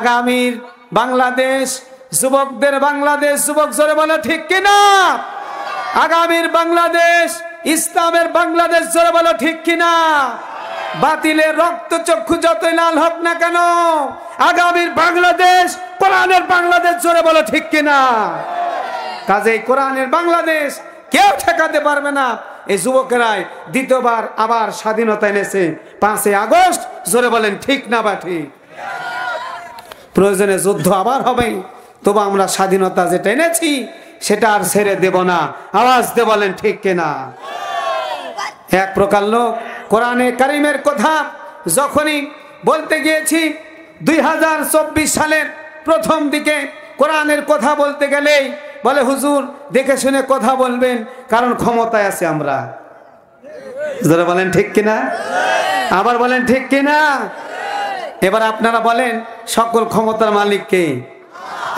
আগামীর বাংলাদেশ যুবকদের বাংলাদেশ, যুবক জোরে বলে ঠিক কিনা? আগামীর বাংলাদেশ ইসলামের বাংলাদেশ, জোরে বলে ঠিক কিনা? বাতিলের রক্ত চক্ষু যতই লাল হোক না কেন, আগামীর বাংলাদেশ কোরআনের বাংলাদেশ, জোরে বলে ঠিক কিনা? কাজেই কোরআনের বাংলাদেশ কেউ ঠেকাতে পারবে না। এই যুবকেরাই দ্বিতীয়বার আবার স্বাধীনতা এনেছে 5ই আগস্ট, জোরে বলেন ঠিক না বা ঠিক? প্রয়োজনে যুদ্ধ আবার হবে, তবু আমরা স্বাধীনতা যেটা এনেছি সেটা আর ছেড়ে দেব না। আওয়াজ দিয়ে বলেন ঠিক কিনা? এক প্রকার লোক কোরআনে কারিমের কথা যখনই বলতে গিয়েছি 2024 সালের প্রথম দিকে কোরআনের কথা বলতে গেলেই বলে হুজুর দেখে শুনে কথা বলবেন, কারণ ক্ষমতায় আছে আমরা। যারা বলেন ঠিক কিনা? আবার বলেন ঠিক কিনা? এবার আপনারা বলেন সকল ক্ষমতার মালিক কে?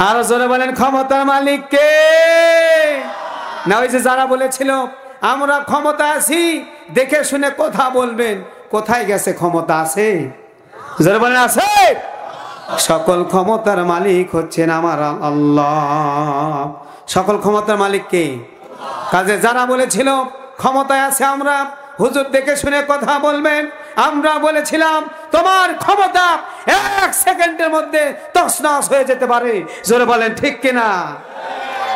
আরো জোরে বলেন ক্ষমতার মালিক কে? না ওই যে যারা বলেছিল আমরা ক্ষমতা আছি দেখে শুনে কথা বলবেন, কোথায় গেছে ক্ষমতা? আছে? জোরে বলেন আছে? সকল ক্ষমতার মালিক হচ্ছেন আমার আল্লাহ। সকল ক্ষমতার মালিক কে? কাজে যারা বলেছিল ক্ষমতায় আছে আমরা, হুজুর দেখে শুনে কথা বলবেন, আমরা বলেছিলাম তোমার ক্ষমতা 1 সেকেন্ডের মধ্যে তছনছ হয়ে যেতে পারে। জোরে বলেন ঠিক কিনা?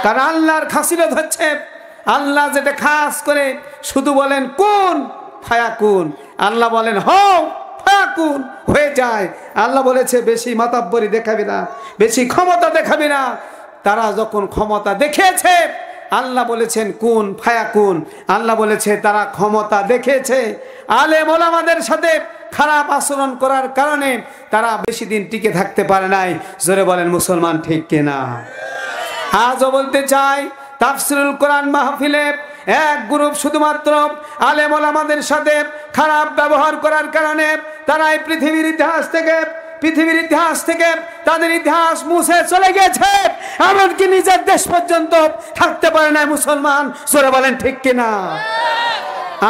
কারণ আল্লাহর খাসিলত হচ্ছে আল্লাহ যেটা খাস করে শুধু বলেন কোন ফায়াকুন, আল্লাহ বলেন হও ফায়াকুন, হয়ে যায়। আল্লাহ বলেছে বেশি মাতাব্বরি দেখাবি না, বেশি ক্ষমতা দেখাবি না। তারা যখন ক্ষমতা দেখিয়েছে আল্লাহ বলেছেন কুন ফায়াকুন, আল্লাহ বলেছে তারা ক্ষমতা দেখেছে। আলেম ওলামাদের সাথে খারাপ আচরণ করার কারণে তারা বেশি দিন টিকে থাকতে পারে নাই। জোরে বলেন মুসলমান ঠিক কিনা? আজও বলতে চাই তাফসিরুল কোরআন মাহফিলে এক গ্রুপ শুধুমাত্র আলেম ওলামাদের সাথে খারাপ ব্যবহার করার কারণে তারা এই পৃথিবীর ইতিহাস থেকে তাদের ইতিহাস মুছে চলে গেছে, এমনকি নিজের দেশ পর্যন্ত থাকতে পারে না মুসলমান। জোরে বলেন ঠিক কিনা?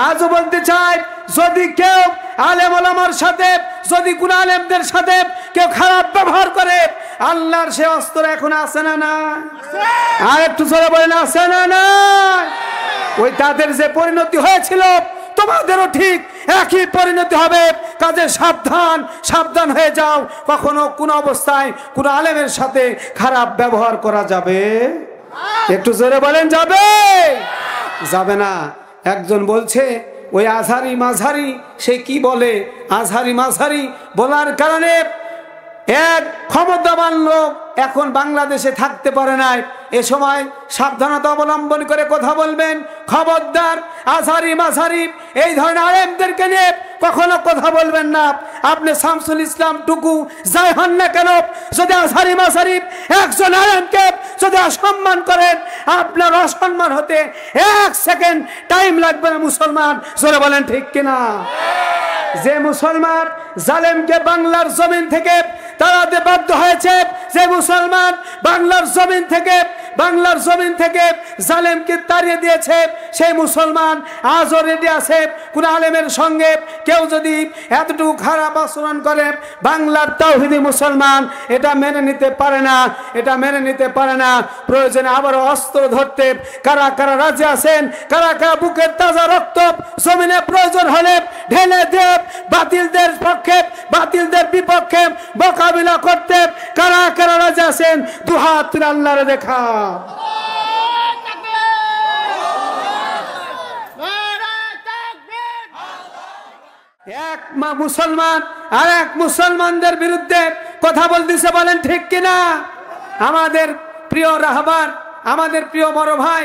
আজও বলতে চাই যদি কেউ আলেম ওলামার সাথে, যদি কোন আলেমদের সাথে কেউ খারাপ ব্যবহার করে, আল্লাহর সে অস্ত্র এখন আছে না না? আর একটু জোরে বলেন আছে না না? ওই তাদের যে পরিণতি হয়েছিল তোমাদেরও ঠিক একই পরিণতি হবে। কাজে সাবধান হয়ে যাও। কখনো কোন অবস্থায় কোন আলেমের সাথে খারাপ ব্যবহার করা যাবে? একটু জোরে বলেন যাবে? যাবে না। একজন বলছে ওই আজহারি মাঝহারি, সে কি বলে আজহারি মাঝহারি বলার কারণে এক ক্ষমতাবান লোক এখন বাংলাদেশে থাকতে পারে নাই। এ সময় সাবধানতা অবলম্বন করে কথা বলবেন। খবরদার আজহারি মাঝহারি এই ধরনের আলেমদেরকে নিয়ে কখনো কথা বলবেন না। আপনি শামসুল ইসলাম টুকু যাই হন না কেন, যদি আজহারি মাঝহারি একজন আলেমকে যদি অসম্মান করেন, আপনার অসম্মান হতে 1 সেকেন্ড টাইম লাগবে না মুসলমান। জোরে বলেন ঠিক কিনা? যে মুসলমান জালেমকে বাংলার জমিন থেকে তাড়াতে বাধ্য হয়েছে, যে মুসলমান বাংলার জমিন থেকে জালেমকে তাড়িয়ে দিয়েছে, সেই মুসলমান আজও রেডি আছে। কোন আলেমের সঙ্গে কেউ যদি এতটুকু খারাপ আচরণ করে, বাংলার তাওহীদি মুসলমান এটা মেনে নিতে পারে না, এটা মেনে নিতে পারে না। প্রয়োজনে আবারও অস্ত্র ধরতে কারা কারা রাজি আছেন, কারা কারা বুকের তাজা রক্ত জমিনে প্রয়োজন হলে ঢেলে দেব, বাতিলদের পক্ষে বাতিলদের বিপক্ষে মোকাবিলা করতে কারা কারা রাজি আছেন? দুহাত তুলে আল্লাহরে দেখা। এক মুসলমান আর এক মুসলমানদের বিরুদ্ধে কথা বলতেছে, বলেন ঠিক কিনা? আমাদের প্রিয় রাহবার, আমাদের প্রিয় বড় ভাই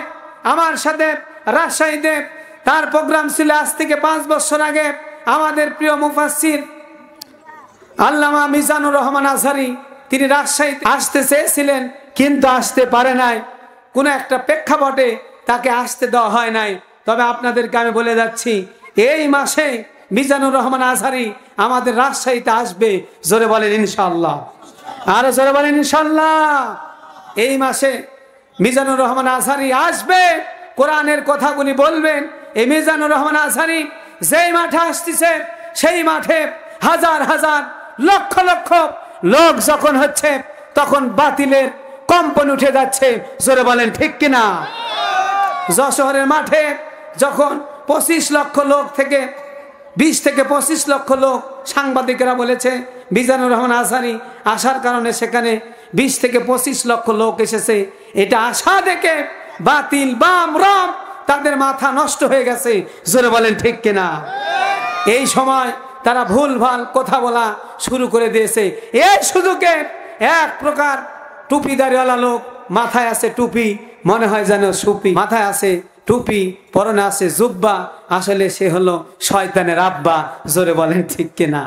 আমার সাথে রাজশাহীতে তার প্রোগ্রাম ছিল আজ থেকে 5 বছর আগে। আমাদের প্রিয় মুফাসসির আল্লামা মিজানুর রহমান আজহারি তিনি রাজশাহীতে আসতে চেয়েছিলেন, কিন্তু আসতে পারে নাই। কোন একটা প্রেক্ষাপটে তাকে আসতে দেওয়া হয় নাই। তবে আপনাদেরকে আমি বলে যাচ্ছি, এই মাসে মিজানুর রহমান আজহারি আমাদের রাজশাহীতে আসবে। জোরে বলেন ইনশাআল্লাহ। আরো জোরে বলেন ইনশাআল্লাহ। এই মাসে মিজানুর রহমান আজহারি আসবে, কোরআনের কথাগুলি বলবেন। এই মিজানুর রহমান আজহারি যেই মাঠে আসতেছে সেই মাঠে হাজার হাজার লক্ষ লক্ষ লোক যখন হচ্ছে তখন বাতিলের কম্পন উঠে যাচ্ছে, জোরে বলেন ঠিক কিনা? যশোরের মাঠে যখন 25 লক্ষ লোক থেকে 20 থেকে 25 লক্ষ লোক, সাংবাদিকেরা বলেছে মিজানুর রহমান আজহারী আসার কারণে সেখানে 20 থেকে 25 লক্ষ লোক এসেছে। এটা আশা দেখে বাতিল বাম রম তাদের মাথা নষ্ট হয়ে গেছে, জোরে বলেন ঠিক কিনা? এই সময় তারা ভুলভাল কথা বলা শুরু করে দিয়েছে। এই সুযোগে এক প্রকার টুপিদারিওয়ালা লোক, মাথায় আছে টুপি, মনে হয় যেন সুপি, মাথায় আছে টুপি, পরনে আছে জুব্বা, আসলে সে হলো শয়তানের আব্বা, জোরে বলেন ঠিক কিনা?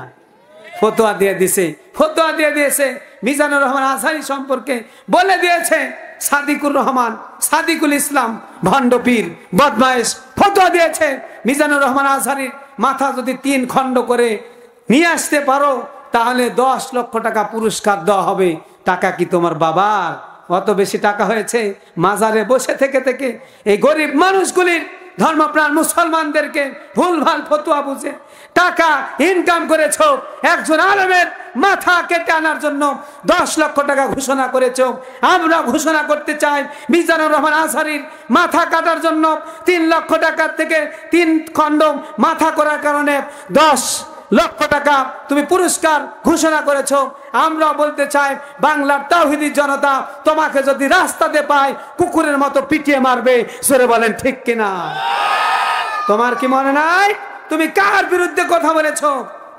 ফতোয়া দিয়ে দিয়েছে, ফতোয়া দিয়ে দিয়েছে মিজানুর রহমান আজহারী সম্পর্কে, বলে দিয়েছে সাদিকুর রহমান, সাদিকুল ইসলাম ভণ্ডপীর বদমাইশ। ফতোয়া দিয়েছে মিজানুর রহমান আজহারীর মাথা যদি 3 খণ্ড করে নিয়ে আসতে পারো তাহলে 10 লক্ষ টাকা পুরস্কার দেওয়া হবে। টাকা কি তোমার বাবার? অত বেশি টাকা হয়েছে? মাজারে বসে থেকে থেকে এই গরিব মানুষগুলির, ধর্মপ্রাণ মুসলমানদেরকে ভুলভাল ফতোয়া বুঝে টাকা ইনকাম করেছ। একজন আলেমের মাথা কেটে আনার জন্য 10 লক্ষ টাকা ঘোষণা করেছ। আমরা ঘোষণা করতে চাই মিজানুর রহমান আজহারীর মাথা কাটার জন্য 3 লক্ষ টাকার থেকে 3 খণ্ড মাথা করার কারণে 10 লক্ষ টাকা তুমি পুরস্কার ঘোষণা করেছ। আমরা বলতে চাই বাংলার তাওহীদি জনতা তোমাকে যদি রাস্তাতে পায় কুকুরের মতো পিটিয়ে মারবে, সরে বলেন ঠিক কিনা? তোমার কি মনে নাই তুমি কার বিরুদ্ধে কথা বলেছ?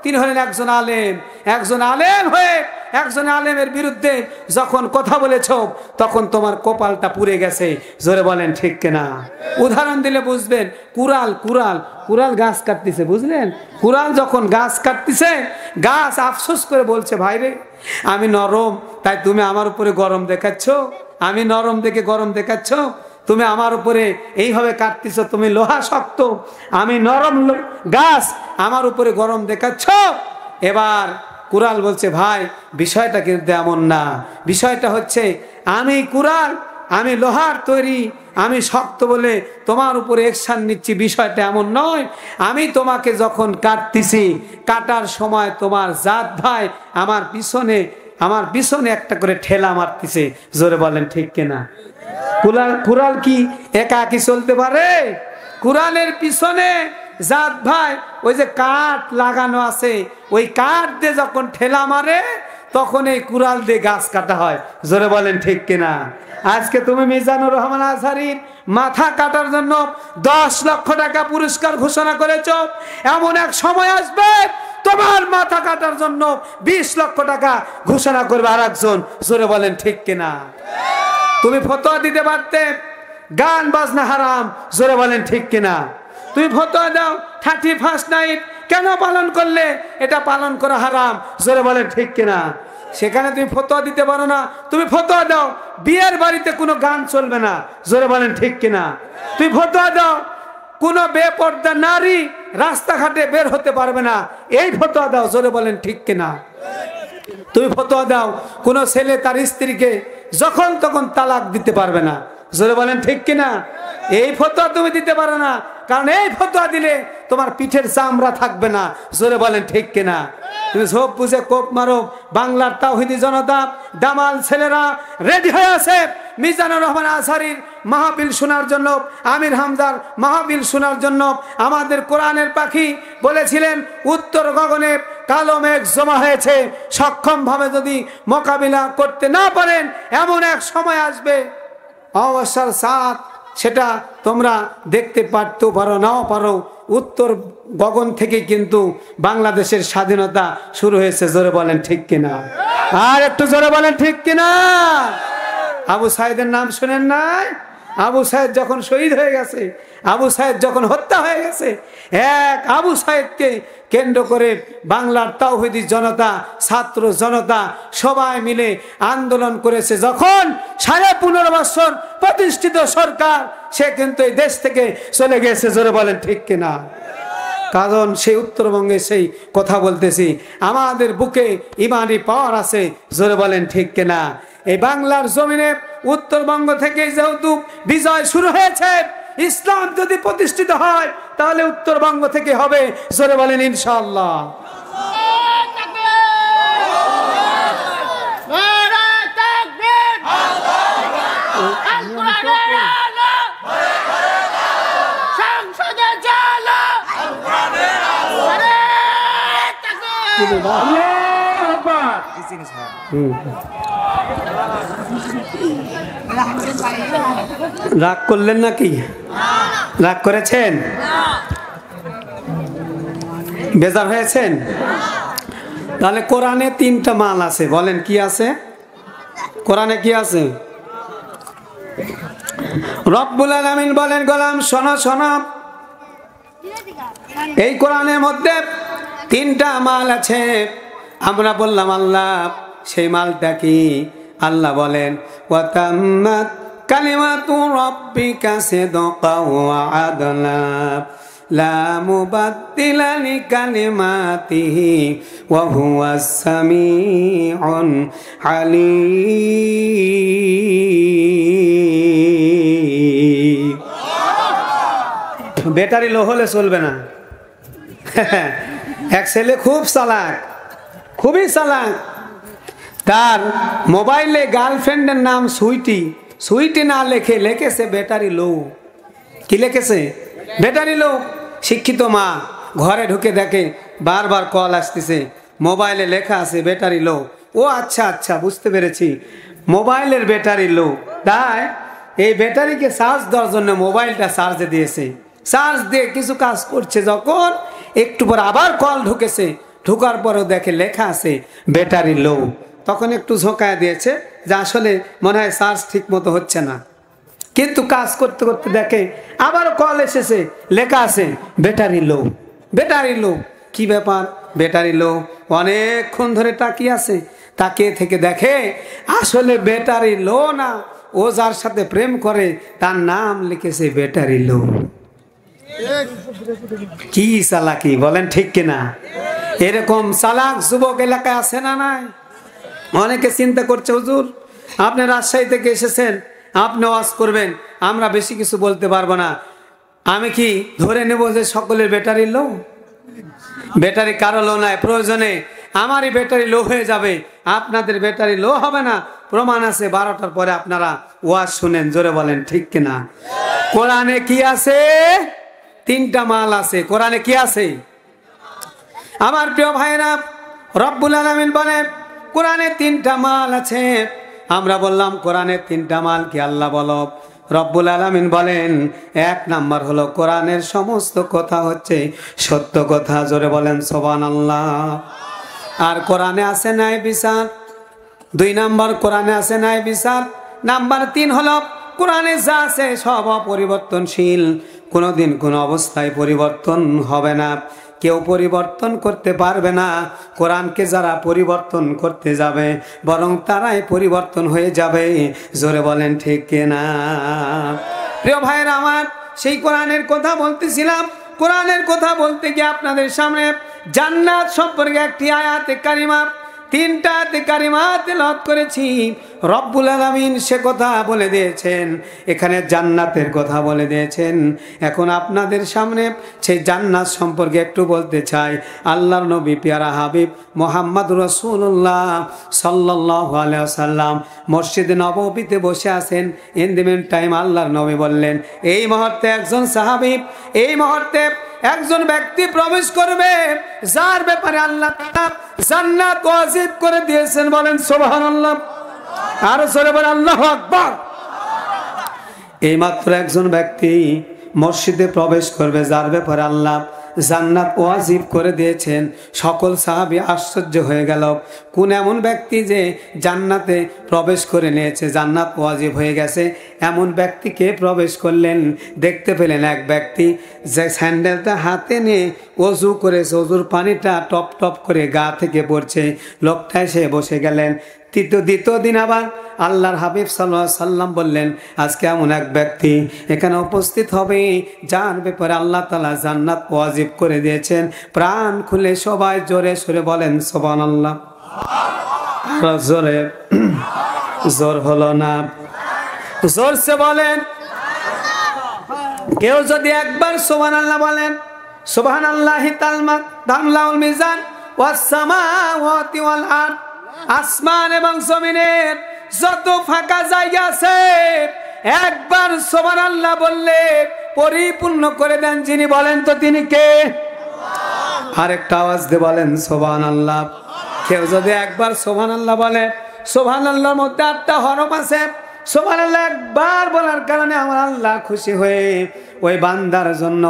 তিনি হলেন একজন আলেম। একজন আলেম হয়ে একজন আলেমের বিরুদ্ধে যখন কথা বলেছ তখন তোমার কপালটা পুড়ে গেছে, জোরে বলেন ঠিক কিনা? উদাহরণ দিলে বুঝবেন। কুড়াল কুড়াল কুড়াল গাছ কাটতেছে, বুঝলেন? কুড়াল যখন গাছ কাটতেছে, গাছ আফসোস করে বলছে, ভাই রে আমি নরম তাই তুমি আমার উপরে গরম দেখাচ্ছ, আমি নরম দেখে গরম দেখাচ্ছ, তুমি আমার উপরে এইভাবে কাটতেছ, তুমি লোহা শক্ত, আমি নরম গাছ, আমার উপরে গরম দেখাচ্ছ। এবার কুড়াল বলছে, ভাই বিষয়টা কিন্তু এমন না, বিষয়টা হচ্ছে আমি কুড়াল, আমি লোহার তৈরি, আমি শক্ত বলে তোমার উপরে অ্যাকশন নিচ্ছি, বিষয়টা এমন নয়। আমি তোমাকে যখন কাটতেছি, কাটার সময় তোমার জাত ভাই আমার পিছনে একটা করে ঠেলা মারতেছে, জোরে বলেন ঠিক কিনা? কুড়াল কি একা কি চলতে পারে? কুড়ালের পিছনে জাত ভাই ওই যে কাঠ লাগানো আছে, ওই কাঠ দিয়ে যখন ঠেলা মারে তখন এই কুড়াল দিয়ে গাছ কাটা হয়, জোরে বলেন ঠিক কিনা? আজকে তুমি মিজানুর রহমান আজহারীর মাথা কাটার জন্য 10 লক্ষ টাকা পুরস্কার ঘোষণা করেছ। এমন এক সময় আসবে তোমার মাথা কাটার জন্য 20 লক্ষ টাকা ঘোষণা করবে আরেকজন, জোরে বলেন ঠিক কিনা? তুমি ফতোয়া দিতে পারতে গান বাজনা হারাম, জোরে বলেন ঠিক কিনা? তুমি ফতোয়া দাও 31st নাইট কেন পালন করলে, এটা পালন করা হারাম, জোরে বলেন ঠিক কিনা? সেখানে তুমি ফতোয়া দিতে পারো না। তুমি ফতোয়া দাও বিয়ের বাড়িতে কোনো গান চলবে না, জোরে বলেন ঠিক কিনা? তুমি ফতোয়া দাও কোনো বেপর্দা নারী রাস্তাঘাটে বের হতে পারবে না, এই ফতোয়া দাও, জোরে বলেন ঠিক কিনা? তুমি ফতোয়া দাও কোনো ছেলে তার স্ত্রীকে যখন তখন তালাক দিতে পারবে না, জোরে বলেন ঠিক কিনা? এই ফতোয়া তুমি দিতে পারো না, কারণ এই ফতোয়া দিলে তোমার পিঠের চামড়া থাকবে না, জোরে বলেন ঠিক কিনা? তুমি সব বুঝে কোপ মারো। বাংলার তাওহীদি জনতা, দামাল ছেলেরা রেডি হয়ে আছে মিজানুর রহমান আজহারীর মাহফিল শোনার জন্য, আমির হামজার মাহফিল শোনার জন্য। আমাদের কোরআনের পাখি বলেছিলেন উত্তর গগনে কালো মেঘ জমা হয়েছে, সক্ষমভাবে যদি মোকাবিলা করতে না পারেন এমন এক সময় আসবে অমাবস্যার চাঁদ, সেটা তোমরা দেখতে পারতেও পারো নাও পারো। উত্তর গগন থেকে কিন্তু বাংলাদেশের স্বাধীনতা শুরু হয়েছে, জোরে বলেন ঠিক কিনা? আর একটু জোরে বলেন ঠিক কিনা? আবু সাইদের নাম শুনেন নাই? আবু সাইদ যখন শহীদ হয়ে গেছে, আবু সাইদ যখন হত্যা হয়ে গেছে, এক আবু সাইদকে কেন্দ্র করে বাংলার তাওহীদি জনতা, ছাত্র জনতা সবাই মিলে আন্দোলন করেছে। যখন 15.5 বছর প্রতিষ্ঠিত সরকার, সে কিন্তু এই দেশ থেকে চলে গেছে, জোরে বলেন ঠিক কিনা? কারণ সেই উত্তরবঙ্গে সেই কথা বলতেছি, আমাদের বুকে ইমানি পাওয়ার আছে, জোরে বলেন ঠিক কিনা? এই বাংলার জমিনে উত্তরবঙ্গ থেকে যেহেতু বিজয় শুরু হয়েছে, ইসলাম যদি প্রতিষ্ঠিত হয় তাহলে উত্তরবঙ্গ থেকে হবে, জোরে বলেন ইনশাআল্লাহ। রাগ করলেন নাকি? রাগ করেছেন? বেজার হয়েছেন? তাহলে কোরআনে 3টা মাল আছে, বলেন কি আছে? কোরআনে কি আছে? রব্বুল আলামিন বলেন, গোলাম শোনো শোনো, এই কোরআনের মধ্যে 3টা মাল আছে। আমরা বললাম আল্লাহ সেই মালটা কি? আল্লাহ বলেন, ওয়া তাম্মাত কালিমাতু রাব্বিকা সিদকাও ওয়া আদলা লা মুবাদ্দিলা লিকালিমাতিহি ওয়া হুয়াস সামিউন আলীম। ব্যাটারি লো হলে চলবে না। এক ছেলে খুব চালাক, খুবই চালাক, তার মোবাইলে গার্লফ্রেন্ডের নাম সুইটি। সুইটি না লেখে লিখেছে ব্যাটারি লো। কি লিখেছে? ব্যাটারি লো। শিক্ষিত মা ঘরে ঢুকে দেখে বারবার কল আসতেছে, মোবাইলে লেখা আছে ব্যাটারি লো। ও আচ্ছা আচ্ছা বুঝতে পেরেছি, মোবাইলের ব্যাটারি লো। তাই এই ব্যাটারিকে চার্জ দেওয়ার জন্য মোবাইলটা চার্জে দিয়েছে। চার্জ দিয়ে কিছু কাজ করছে, যখন একটু পর আবার কল ঢুকেছে, ঢুকার পরেও দেখে লেখা আছে ব্যাটারি লো। তখন একটু ঝোঁকায় দিয়েছে যে আসলে মনে হয় চার্জ ঠিক মতো হচ্ছে না, কিন্তু কাজ করতে করতে দেখে আবার কল এসেছে, লেখা আছে ব্যাটারি লো। ব্যাটারি লো, কি ব্যাপার? ব্যাটারি লো। অনেকক্ষণ ধরে তাকিয়ে আছে, তাকিয়ে থেকে দেখে আসলে ব্যাটারি লো না, ও যার সাথে প্রেম করে তার নাম লিখেছে ব্যাটারি লো। কি চালাকি, বলেন ঠিক কিনা? এরকম চালাক যুবক এলাকায় আছে না নাই? অনেকে চিন্তা করছে, হুজুর আপনি রাজশাহী থেকে এসেছেন, আপনি ওয়াজ করবেন, আমরা বেশি কিছু বলতে পারবো না। আমি কি ধরে নেব যে সকলের ব্যাটারি লো? ব্যাটারি কারো লো নাই, প্রয়োজনে আমারই ব্যাটারি লো হয়ে যাবে, আপনাদের ব্যাটারি লো হবে না। প্রমাণ আছে, 12টার পরে আপনারা ওয়াজ শুনেন, জোরে বলেন ঠিক কিনা? কোরআনে কি আছে? 3টা মাল আছে। কোরআনে কি আছে? আমার প্রিয় ভাইরা, রব্বুল আলামিন বলেন কোরআনে 3টা মাল আছে। আমরা বললাম কোরআনে 3টা মাল কি? আল্লাহ বলো। রব্বুল আলামিন বলেন 1 নাম্বার হলো কোরআনের সমস্ত কথা হচ্ছে সত্য কথা, জোরে বলেন সুবহানাল্লাহ। আর কোরআনে আছে ন্যায় বিচার। 2 নাম্বার কোরআনে আছে ন্যায় বিচার। নাম্বার 3 হলো কোরআনে যা আছে সব অপরিবর্তনশীল, কোনোদিন কোনো অবস্থায় পরিবর্তন হবে না, কেউ পরিবর্তন করতে পারবে না। কোরআনকে যারা পরিবর্তন করতে যাবে বরং তারাই পরিবর্তন হয়ে যাবে, জোরে বলেন ঠিক কিনা? প্রিয় ভাইরা আমার, সেই কোরআনের কথা বলতেছিলাম। কোরআনের কথা বলতে গিয়ে আপনাদের সামনে জান্নাত সম্পর্কে একটি আয়াতে কারিমা, 3টা আয়াতে কারিমা তেলাওয়াত করেছি। রব্বুল আলামিন সে কথা বলে দিয়েছেন, এখানে জান্নাতের কথা বলে দিয়েছেন। এখন আপনাদের সামনে সেই জান্নাত সম্পর্কে একটু বলতে চাই। আল্লাহর নবী পিয়ারা হাবিব মুহাম্মদুর রাসূলুল্লাহ সাল্লাল্লাহু আলাইহি ওয়াসাল্লাম মসজিদে নববীতে বসে আছেন। ইন দি মিন টাইম আল্লাহর নবী বললেন, এই মুহূর্তে একজন সাহাবী, এই মুহূর্তে একজন ব্যক্তি প্রবেশ করবে যার ব্যাপারে আল্লাহ তাআলা জান্নাত ওয়াজিব করে দিয়েছেন। বলেন সুবহানাল্লাহ। আর জোরে বলেন আল্লাহু আকবার। এই মাত্র একজন ব্যক্তি মসজিদে প্রবেশ করবে যার ব্যাপারে আল্লাহ জান্নাত ওয়াজিব করে দিয়েছেন। সকল সাহাবী আশ্চর্য হয়ে গেল, কোন এমন ব্যক্তি যে জান্নাতে প্রবেশ করে নিয়েছে, জান্নাত ওয়াজিব হয়ে গেছে, এমন ব্যক্তিকে প্রবেশ করলেন। দেখতে পেলেন এক ব্যক্তি যে স্যান্ডেলটা হাতে নিয়ে ওযু করেছে, ওযুর পানিটা টপ টপ করে গা থেকে পড়ছে। লোকটা এসে বসে গেলেন। দ্বিতীয় দিন আবার আল্লাহর হাবিব সাল্লাল্লাহু আলাইহি সাল্লাম বললেন, আজকে এমন এক ব্যক্তি এখানে উপস্থিত হবে যার ব্যাপারে আল্লাহ তাআলা জান্নাত ওয়াজিব করে দিয়েছেন। প্রাণ খুলে সবাই জোরে সরে বলেন সুবহানাল্লাহ। আর জোরে, জোর হলো না, জোরসে বলেন। কেউ যদি একবার সুবহানাল্লাহ বলেন, সুবহানাল্লাহি তামলাউল মিজান ওয়াস সামাওয়াতি ওয়াল আরদ, আসমান এবং জমিনের যত ফাঁকা জায়গা আছে একবার সুবহানাল্লাহ বললে পরিপূর্ণ করে দেন যিনি, বলেন তো তিনি কে? আরেকটা আওয়াজ দিয়ে বলেন সুবহানাল্লাহ। কেউ যদি একবার সুবহানাল্লাহ বলে, সুবহানাল্লাহর মধ্যে 8টা হরফ আছে। সুবহানাল্লাহ একবার বলার কারণে আমার আল্লাহ খুশি হয়ে ওই বান্দার জন্য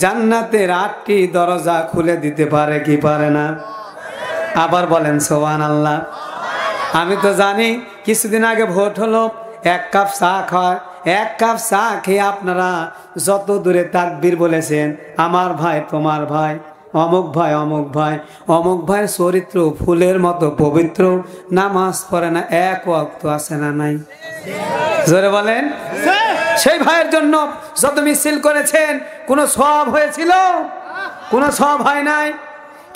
জান্নাতের 8টি দরজা খুলে দিতে পারে কি পারে না? আবার বলেন সুবহানাল্লাহ। আমি তো জানি কিছুদিন আগে ভোট হলো, 1 কাপ চা খায়, 1 কাপ চা খেয়ে আপনারা যত দূরে তাকবীর বলেছেন, আমার ভাই তোমার ভাই, অমুক ভাই অমুক ভাই, অমুক ভাইয়ের চরিত্র ফুলের মতো পবিত্র, নামাজ পড়ে না, 1 ওয়াক্ত আছে না নাই? জোরে বলেন। সেই ভাইয়ের জন্য যত মিছিল করেছেন, কোনো সওয়াব হয়েছিল? কোনো সওয়াব হয় নাই।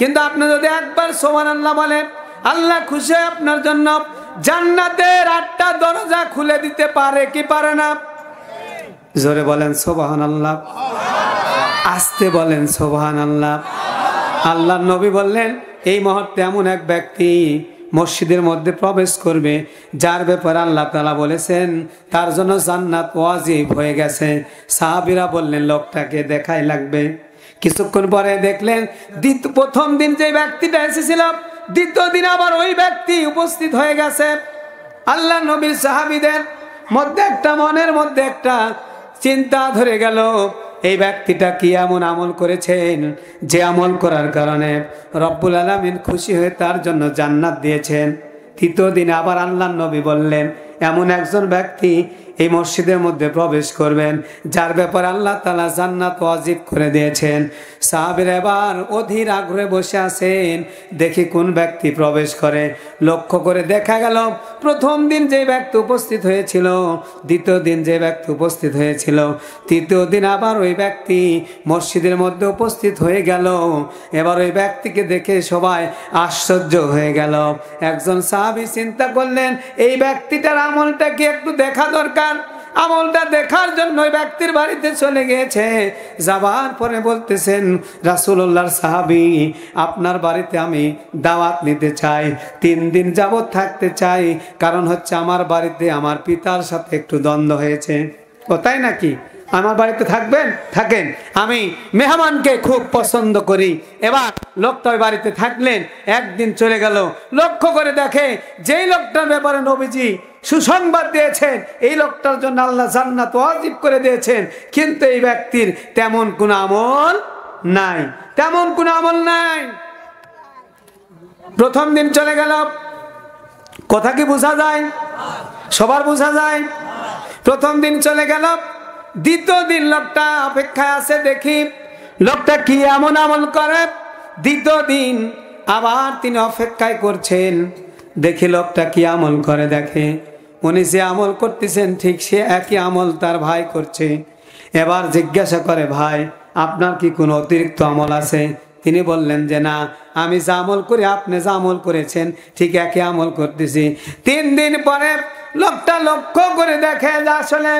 কিন্তু আপনি যদি একবার সুবহানাল্লাহ বলেন, আল্লাহ খুশি আপনার জন্য জান্নাতের 8টা দরজা খুলে দিতে পারে কি পারে না? জোরে বলেন সুবহানাল্লাহ। আস্তে বলেন সুবহানাল্লাহ। আল্লাহর নবী বললেন, এই মুহূর্তে এমন এক ব্যক্তি মসজিদের মধ্যে প্রবেশ করবে যার ব্যাপারে আল্লাহ তাআলা বলেছেন তার জন্য জান্নাত ওয়াজিব হয়ে গেছে। সাহাবীরা বললেন, লোকটাকে দেখাই লাগবে। কিছুক্ষণ পরে দেখলেন প্রথম দিন যে ব্যক্তিটা এসেছিল, দ্বিতীয় দিন আবার ওই ব্যক্তি উপস্থিত হয়ে গেছে। আল্লাহ নবীর সাহাবীদের মধ্যে মনের মধ্যে একটা চিন্তা ধরে গেল, এই ব্যক্তিটা কি এমন আমল করেছেন যে আমল করার কারণে রব্বুল আলামিন খুশি হয়ে তার জন্য জান্নাত দিয়েছেন। তৃতীয় দিনে আবার আল্লাহ নবী বললেন, এমন একজন ব্যক্তি এই মসজিদের মধ্যে প্রবেশ করবেন যার ব্যাপারে আল্লাহ তাআলা জান্নাত ওয়াজিব করে দিয়েছেন। সাহাবীরা এবার অধীর আগ্রহে বসে আছেন, দেখি কোন ব্যক্তি প্রবেশ করে। লক্ষ্য করে দেখা গেল প্রথম দিন যে ব্যক্তি উপস্থিত হয়েছিল, দ্বিতীয় দিন যে ব্যক্তি উপস্থিত হয়েছিল, তৃতীয় দিন আবার ওই ব্যক্তি মসজিদের মধ্যে উপস্থিত হয়ে গেল। এবার ওই ব্যক্তিকে দেখে সবাই আশ্চর্য হয়ে গেল। একজন সাহাবী চিন্তা করলেন, এই ব্যক্তিটার আমলটা কি একটু দেখা দরকার। আমলটা দেখার জন্য ওই ব্যক্তির বাড়িতে চলে গিয়েছে। যাবার পরে বলতেছেন, রাসূলুল্লাহর সাহাবী, আপনার বাড়িতে আমি দাওয়াত নিতে চাই, 3 দিন যাবত থাকতে চাই। কারণ হচ্ছে আমার বাড়িতে আমার পিতার সাথে একটু দ্বন্দ্ব হয়েছে। ও তাই নাকি? আমার বাড়িতে থাকবেন? থাকেন, আমি মেহমানকে খুব পছন্দ করি। এবার লোকটা ওই বাড়িতে থাকলেন, একদিন চলে গেল। লক্ষ্য করে দেখে যেই লোকটার ব্যাপারে নবীজি সুসংবাদ দিয়েছেন, এই লোকটার জন্য আল্লাহ জান্নাত ওয়াজিব করে দিয়েছেন, কিন্তু এই ব্যক্তির তেমন কোনো আমল নাই, তেমন কোনো আমল নাই। প্রথম দিন চলে গেল, কথা কি বোঝা যায়? সবার বোঝা যায়? প্রথম দিন চলে গেল, দ্বিতীয় দিন লোকটা অপেক্ষায় আছে, দেখি লোকটা কি এমন আমল করে। দ্বিতীয় দিন আবার তিনি অপেক্ষায় করছেন, দেখি লোকটা কি আমল করে। দেখে উনি যে আমল করতেছেন ঠিক সে একই আমল তার ভাই করছে। এবার জিজ্ঞাসা করে, ভাই আপনার কি কোনো অতিরিক্ত আমল আছে? তিনি বললেন যে না, আমি যা আমল করি আপনি যা আমল করেছেন ঠিক একই আমল করতেছি। 3 দিন পরে লোকটা লক্ষ্য করে দেখে যে আসলে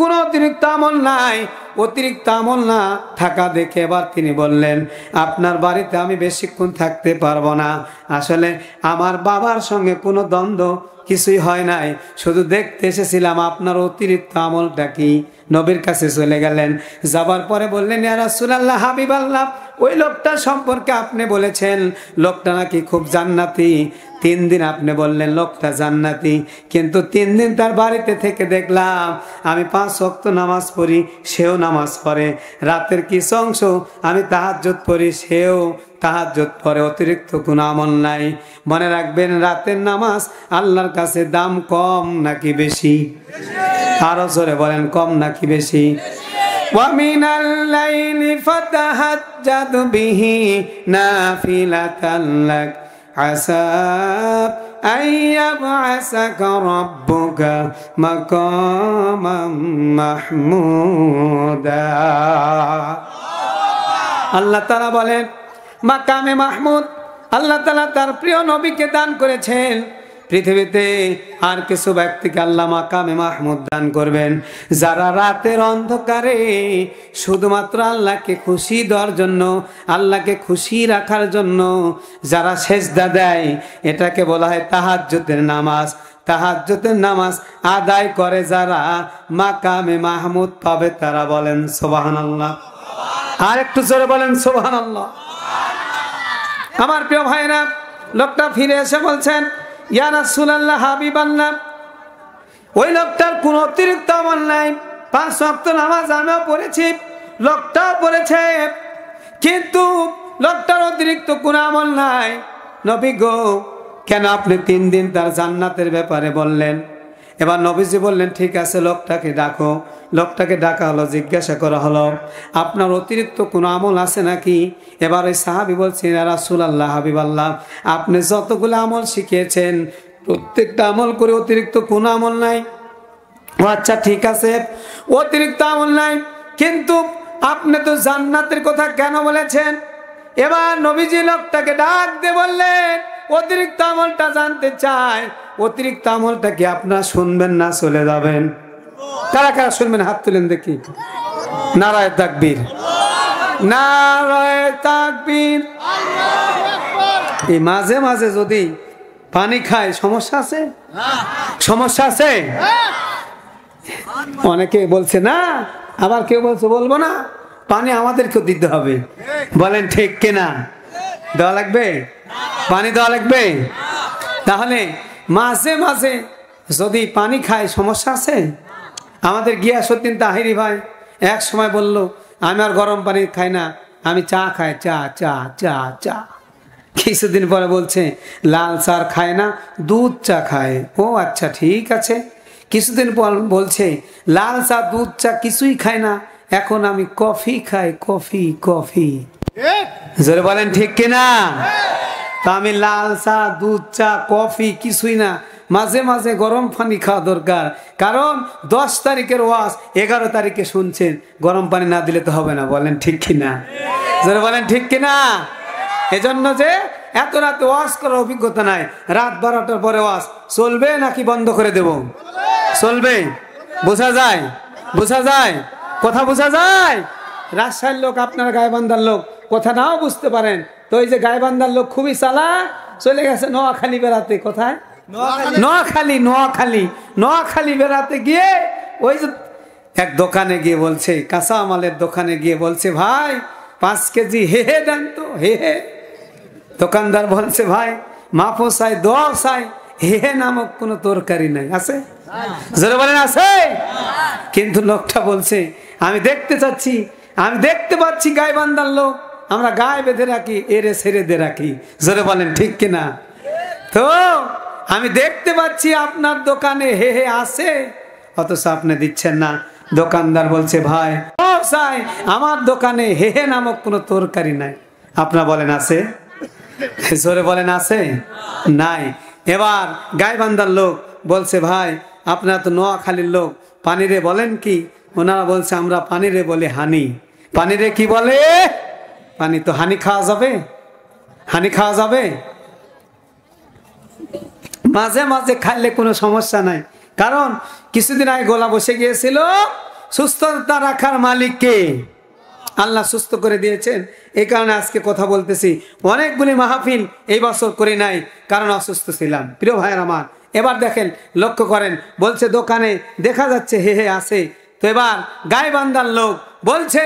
কোনো অতিরিক্ত আমল নাই। অতিরিক্ত আমল না থাকা দেখে এবার তিনি বললেন, আপনার বাড়িতে আমি বেশিক্ষণ থাকতে পারবো না। আসলে আমার বাবার সঙ্গে কোনো দ্বন্দ্ব কিছুই হয় নাই, শুধু দেখতে এসেছিলাম আপনার অতিরিক্ত আমলটা কি। নবীর কাছে চলে গেলেন, যাবার পরে বললেন, ইয়া রাসূলুল্লাহ, হাবিবাল্লাহ, ওই লোকটা সম্পর্কে আপনি বলেছেন লোকটা নাকি খুব জান্নাতি। 3 দিন আপনি বললেন লোকটা জান্নাতি, কিন্তু 3 দিন তার বাড়িতে থেকে দেখলাম আমি 5 ওয়াক্ত নামাজ পড়ি, সেও নামাজ পড়ে। রাতের কিছু অংশ আমি তাহাজ্জুদ পড়ি, সেও তাহাজ্জুদ পড়ে। অতিরিক্ত কোনো আমল নাই। মনে রাখবেন, রাতের নামাজ আল্লাহর কাছে দাম কম নাকি বেশি? আরো জোরে বলেন, কম নাকি বেশি? وَمِنَ اللَّيْلِ فَتَهَجَّدْ بِهِ نَافِلَةً لَكَ عَسَى أَن يَبْعَثَكَ رَبُّكَ مَقَامًا মাহমুদা। আল্লাহ তাআলা বলেন, মাকামে মাহমুদ আল্লাহ তাআলা তার প্রিয় নবীকে দান করেছেন। পৃথিবীতে আর কিছু ব্যক্তিকে আল্লাহ মাকামে মাহমুদ দান করবেন, যারা রাতের অন্ধকারে শুধুমাত্র আল্লাহকে খুশি দেওয়ার জন্য, আল্লাহকে খুশি রাখার জন্য যারা সেজদা দেয়, এটাকে বলা হয় তাহাজ্জুদের নামাজ। তাহাজ্জুদের নামাজ আদায় করে যারা মাকামে মাহমুদ পাবে, তারা বলেন সুবহানাল্লাহ। আর একটু জোরে বলেন সুবহানাল্লাহ। আমার প্রিয় ভাইরা, লোকটা ফিরে এসে বলছেন, ইয়া রাসূলুল্লাহ, হাবিবাল্লাহ, ওই লোকটার কোন অতিরিক্ত আমল নাই, 5 ওয়াক্ত নামাজ আমিও পড়েছি, লোকটাও পড়েছে, কিন্তু লোকটার অতিরিক্ত কোন আমল নাই। নবী গো, কেন আপনি 3 দিন তার জান্নাতের ব্যাপারে বললেন? এবার নবীজি বললেন, ঠিক আছে, লোকটাকে ডাকো। লোকটাকে ডাকা হলো, জিজ্ঞাসা করা হলো, আপনার অতিরিক্ত কোনো আমল আছে নাকি? এবার ওই সাহাবী বলছেন, ইয়া রাসূলুল্লাহ, হাবিবাল্লাহ, আপনি যতগুলো আমল শিখিয়েছেন প্রত্যেকটা আমল করে অতিরিক্ত কোনো আমল নাই। ও আচ্ছা, ঠিক আছে, অতিরিক্ত আমল নাই, কিন্তু আপনি তো জান্নাতের কথা কেন বলেছেন? এবার নবীজি লোকটাকে ডাক দিয়ে বললেন, অতিরিক্ত আমলটা জানতে চাই, অতিরিক্ত আমলটা কি আপনারা শুনবেন না চলে যাবেন? কারা কারা শুনবেন হাত তুলেন দেখি। নারায়ে তাকবীর, নারায়ে তাকবীর। এই মাঝে মাঝে যদি পানি খায় সমস্যা আছে? সমস্যা আছে? অনেকে বলছে না, আবার কেউ বলছে বলবো না। পানি আমাদেরকেও দিতে হবে, বলেন ঠিক কিনা? দেওয়া লাগবে, পানি দেওয়া লাগবে। তাহলে মাঝে মাঝে যদি পানি খায় সমস্যা আছে? আমাদের গিয়াসউদ্দিন তাহিরি ভাই এক সময় বলল, আমি আর গরম পানি খাই না, আমি চা খাই, চা চা চা চা। কিছুদিন পরে বলছে লাল চা খায় না, দুধ চা খায়। ও আচ্ছা, ঠিক আছে। কিছুদিন পর বলছে লাল চা দুধ চা কিছুই খায় না, এখন আমি কফি খাই, কফি কফি। জোরে বলেন ঠিক কিনা? তা আমি লাল চা দুধ চা কফি কিছুই না, মাঝে মাঝে গরম পানি খাওয়া দরকার। কারণ 10 তারিখের ওয়াজ 11 তারিখে শুনছেন, গরম পানি না দিলে তো হবে না, বলেন ঠিক কিনা? জোরে বলেন ঠিক কিনা? এজন্য যে এত রাতে ওয়াজ করার অভিজ্ঞতা নাই, রাত 12টার পরে ওয়াজ চলবে নাকি বন্ধ করে দেব? চলবে। বোঝা যায়? বোঝা যায়? কথা বোঝা যায়? রাজশাহীর লোক, আপনারা গাইবান্ধার লোক, কথা নাও বুঝতে পারেন তো। এই যে গাইবান্ধার লোক খুবই চালাক, চলে গেছে নোয়াখালী বেড়াতে। কোথায়? নোয়াখালী। নোয়াখালী নোয়াখালী বেড়াতে গিয়ে ওই যে এক দোকানে গিয়ে বলছে, কাঁচা মালের দোকানে গিয়ে বলছে, ভাই 5 কেজি হেহে দেন তো, হেহে। দোকানদার বলছে, ভাই মাফও চাই, দোয়াও চাই, হেহে নামক কোনো তরকারি নাই। আছে? জোরে বলেন আছে? কিন্তু লোকটা বলছে, আমি দেখতে চাচ্ছি, আমি দেখতে পাচ্ছি গাইবান্ধার লোক, আমরা গায়ে বেঁধে রাখি, এরে ছেড়ে দে রাখি। জোরে বলেন ঠিক কিনা? তো আমি দেখতে পাচ্ছি আপনার দোকানে হে হে আছে, অথচ আপনি দিচ্ছেন না। দোকানদার বলছে, ভাই চাই, আমার দোকানে হে হে নামক কোনো তরকারি নাই। আপনারা বলেন আছে? জোরে বলেন আছে? নাই। এবার গাইবান্ধার লোক বলছে, ভাই আপনারা তো নোয়াখালীর লোক, পানিরে বলেন কি? ওনারা বলছে, আমরা পানিরে বলে হানি। পানিরে কি বলে? পানি। তো হানি খাওয়া যাবে? হানি খাওয়া যাবে? মাঝে মাঝে খাইলে কোনো সমস্যা নাই। কারণ কিছুদিন আগে গলা বসে গিয়েছিল, সুস্থতা রাখার মালিক কে? আল্লাহ সুস্থ করে দিয়েছেন। এই কারণে আজকে কথা বলতেছি। অনেকগুলি মাহফিল এই বছর করি নাই, কারণ অসুস্থ ছিলাম। প্রিয় ভাইয়ের আমার, এবার দেখেন, লক্ষ্য করেন, বলছে দোকানে দেখা যাচ্ছে হে হে আছে। তো এবার গাইবান্ধার লোক বলছে,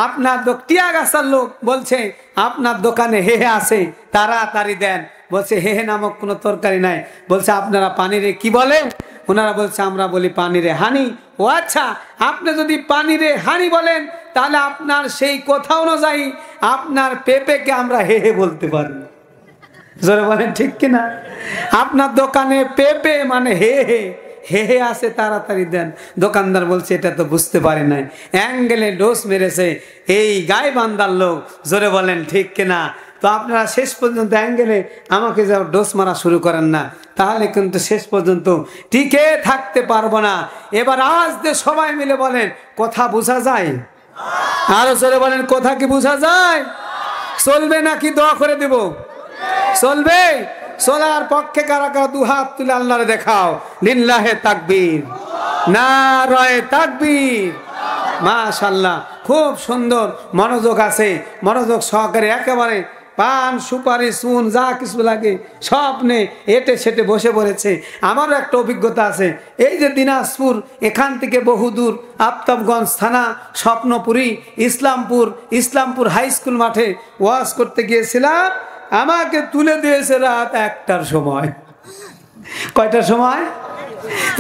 আপনার টিয়াগাছার লোক বলছে, আপনার দোকানে হে হে আছে, তাড়াতাড়ি দেন। বলছে হে হে নামক কোনো তরকারি নাই। বলছে আপনারা পানিরে কি বলেন? ওনারা বলছে, আমরা বলি পানিরে হানি। ও আচ্ছা, আপনি যদি পানিরে হানি বলেন, তাহলে আপনার সেই কথা অনুযায়ী আপনার পেঁপেকে আমরা হে হে বলতে পারি। জোরে বলেন ঠিক কিনা? আপনার দোকানে পেঁপে মানে হে হে, হে হে আছে, তাড়াতাড়ি দেন। দোকানদার বলছে, এটা তো বুঝতে পারি নাই, অ্যাঙ্গেলে ডোজ মেরেছে এই গাইবান্ধার লোক। জোরে বলেন ঠিক কিনা? তো আপনারা শেষ পর্যন্ত অ্যাঙ্গেলে আমাকে যা ডোজ মারা শুরু করেন না, তাহলে কিন্তু শেষ পর্যন্ত টিকে থাকতে পারবো না। এবার আওয়াজ দিয়ে সবাই মিলে বলেন, কথা বোঝা যায়? আরো জোরে বলেন, কথা কি বোঝা যায়? চলবে নাকি দোয়া করে দেব? চলবে। চলার পক্ষে কারা কারা 2 হাত তুলে আল্লাহরে দেখাও। লিল্লাহে তাকবীর, নারায়ে তাকবীর। মাশাআল্লাহ, খুব সুন্দর মনোযোগ আছে। মনোযোগ সহকারে একেবারে পান সুপারি চুন যা কিছু লাগে সব নে এটে সেটে বসে পড়েছে। আমারও একটা অভিজ্ঞতা আছে। এই যে দিনাজপুর, এখান থেকে বহুদূর আফতাবগঞ্জ থানা, স্বপ্নপুরী, ইসলামপুর হাই স্কুল মাঠে ওয়াজ করতে গিয়েছিলাম। আমাকে তুলে দিয়েছে রাত 1টার সময়। কয়টার সময়?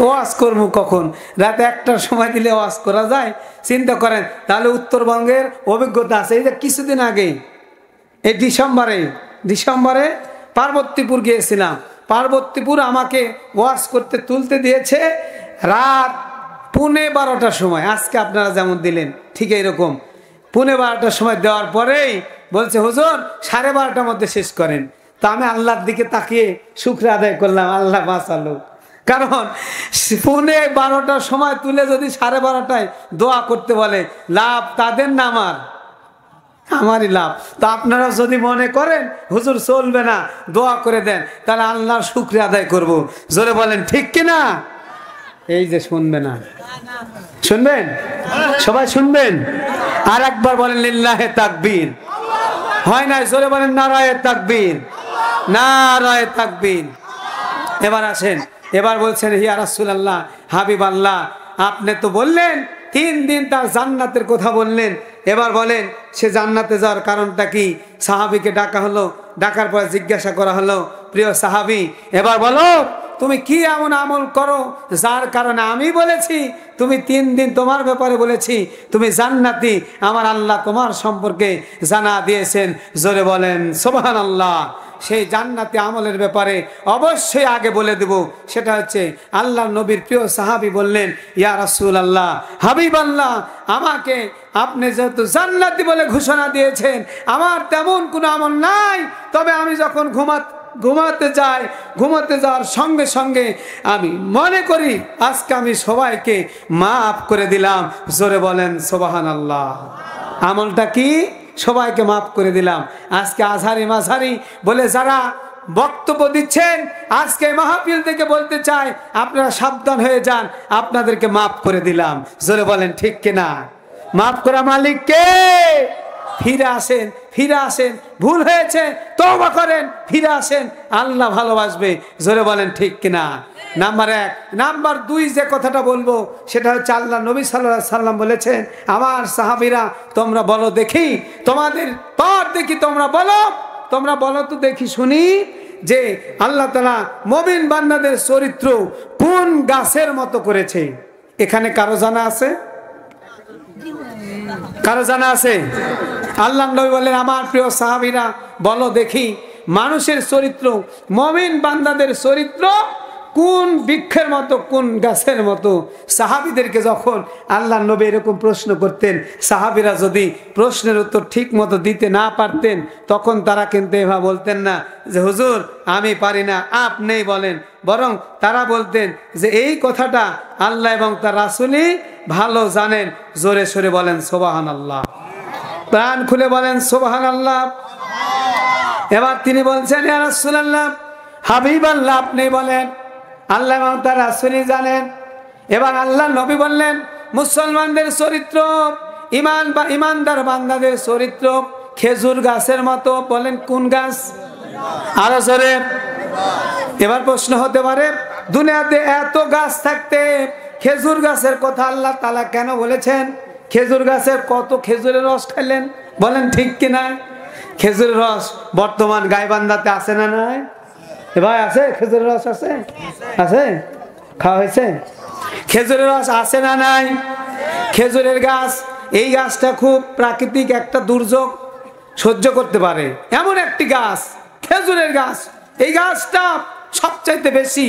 ওয়াজ করবো কখন? রাত 1টার সময় দিলে ওয়াজ করা যায়? চিন্তা করেন। তাহলে উত্তরবঙ্গের অভিজ্ঞতা আছে। এই যে কিছুদিন আগে এই ডিসেম্বরে পার্বতীপুর গিয়েছিলাম। পার্বতীপুর আমাকে ওয়াজ করতে তুলতে দিয়েছে রাত 12:15টার সময়। আজকে আপনারা যেমন দিলেন ঠিক এইরকম 12:15টার সময় দেওয়ার পরেই বলছে হুজুর 12:30টার মধ্যে শেষ করেন। তা আমি আল্লাহর দিকে তাকিয়ে শুকর আদায় করলাম, আল্লাহ বাঁচালো। কারণ 12:15টার সময় তুলে যদি 12:30টায় দোয়া করতে বলে, লাভ তাদের না আমারই লাভ। তো আপনারা যদি মনে করেন হুজুর চলবে না, দোয়া করে দেন, তাহলে আল্লাহর শুকরিয়া আদায় করব। জোরে বলেন ঠিক কিনা? এই যে শুনবে না, শুনবেন? সবাই শুনবেন? আর একবার বলেন লিল্লাহে তাকবীর। হয় নাই? জোরে বলেন নারায়ে তাকবীর, নারায়ে তাকবীর। এবার আসেন, এবার বলছেন হিয়া রাসূলুল্লাহ, হাবিব আল্লাহ, আপনি তো বললেন 3 দিন তার জান্নাতের কথা বললেন। এবার বলেন সে জান্নাতে যাওয়ার কারণটা কি? সাহাবীকে ডাকা হলো, ডাকার পর জিজ্ঞাসা করা হলো, প্রিয় সাহাবী এবার বলো তুমি কি এমন আমল করো যার কারণে আমি বলেছি তুমি 3 দিন তোমার ব্যাপারে বলেছি তুমি জান্নাতি, আমার আল্লাহ তোমার সম্পর্কে জানা দিয়েছেন। জোরে বলেন সুবহানাল্লাহ। সেই জান্নাতি আমলের ব্যাপারে অবশ্যই আগে বলে দেব। সেটা হচ্ছে আল্লাহর নবীর প্রিয় সাহাবী বললেন, ইয়া রাসূলুল্লাহ, হাবিব আল্লাহ, আমাকে আপনি যেহেতু জান্নাতি বলে ঘোষণা দিয়েছেন, আমার তেমন কোনো আমল নাই, তবে আমি যখন ঘুমাতে যাওয়ার সঙ্গে সঙ্গে আমি মনে করি আজকে আমি সবাইকে মাফ করে দিলাম। জোরে বলেন সুবহানাল্লাহ। আমলটা কি? সবাইকে মাফ করে দিলাম। আজকে আজহারি মাঝহারি বলে যারা বক্তব্য দিচ্ছেন, আজকে মাহফিল থেকে বলতে চাই আপনারা সাবধান হয়ে যান, আপনাদেরকে মাফ করে দিলাম। জোরে বলেন ঠিক কিনা? মাফ করা মালিক কে? ফিরে আসেন, ভুল হয়েছে তওবা করেন, ফিরে আসেন, আল্লাহ ভালোবাসবে। জোরে বলেন ঠিক কিনা? নাম্বার 1। নাম্বার 2 যে কথাটা বলবো সেটা হচ্ছে আল্লাহ নবী সাল্লাল্লাহু আলাইহি সাল্লাম বলেছেন, আমার সাহাবীরা তোমরা বলো দেখি, তোমাদের পর দেখি তোমরা বলো তো দেখি শুনি, যে আল্লাহ তাআলা মুমিন বান্দাদের চরিত্র কোন গাছের মতো করেছে। এখানে কারো জানা আছে? কারো জানা আছে? আল্লাহ নবী বললেন, আমার প্রিয় সাহাবীরা বলো দেখি মানুষের চরিত্র, মুমিন বান্দাদের চরিত্র কোন বৃক্ষের মতো, কোন গাছের মতো। সাহাবীদেরকে যখন আল্লাহ নবী এরকম প্রশ্ন করতেন, সাহাবীরা যদি প্রশ্নের উত্তর ঠিক মতো দিতে না পারতেন, তখন তারা কিন্তু এভাবে বলতেন না যে হুজুর আমি পারি না, আপনিই বলেন। বরং তারা বলতেন যে এই কথাটা আল্লাহ এবং তার রাসূলই ভালো জানেন। জোরে সোরে বলেন সুবহানাল্লাহ, প্রাণ খুলে বলেন সুবহানাল্লাহ। এবার তিনি বলছেন, ইয়া রাসূলুল্লাহ, হাবিব আল্লাহ, আপনি বলেন, আল্লাহ এবং তার রাসূলই জানেন। এবার আল্লাহ নবী বললেন, মুসলমানদের চরিত্র, ইমানদার বান্দাদের চরিত্র খেজুর গাছের মতো। বলেন কোন গাছ? আরো জোরে। এবার প্রশ্ন হতে পারে, দুনিয়াতে এত গাছ থাকতে খেজুর গাছের কথা আল্লাহ তাআলা কেন বলেছেন? খেজুর গাছের কত খেজুরের রস খাইলেন? বলেন ঠিক কিনা? খেজুরের রস বর্তমান গাইবান্ধাতে আছে না নাই? ভাই আছে? খেজুরের রস আছে? আছে? খাওয়া হয়েছে? খেজুরের রস আছে না নাই? খেজুরের গাছ, এই গাছটা খুব প্রাকৃতিক একটা দুর্যোগ সহ্য করতে পারে, এমন একটি গাছ খেজুরের গাছ। এই গাছটা সবচাইতে বেশি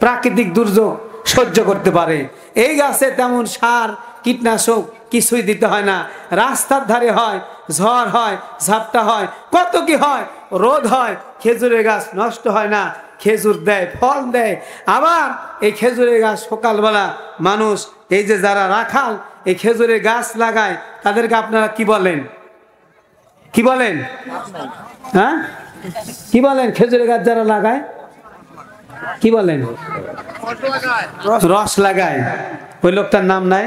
প্রাকৃতিক দুর্যোগ সহ্য করতে পারে। এই গাছে তেমন সার কীটনাশক কিছুই দিতে হয় না। রাস্তার ধারে হয়, ঝড় হয়, ঝাপটা হয়, কত কি হয়, রোদ হয়, খেজুরের গাছ নষ্ট হয় না, খেজুর দেয়, ফল দেয়। আবার এই খেজুরের গাছ সকালবেলা মানুষ, এই যে যারা রাখাল এই খেজুরের গাছ লাগায়, তাদেরকে আপনারা কি বলেন? কি বলেন? হ্যাঁ, কি বলেন? খেজুরের গাছ যারা লাগায় কি বলেন? রস লাগায়। ওই লোকটার নাম নাই?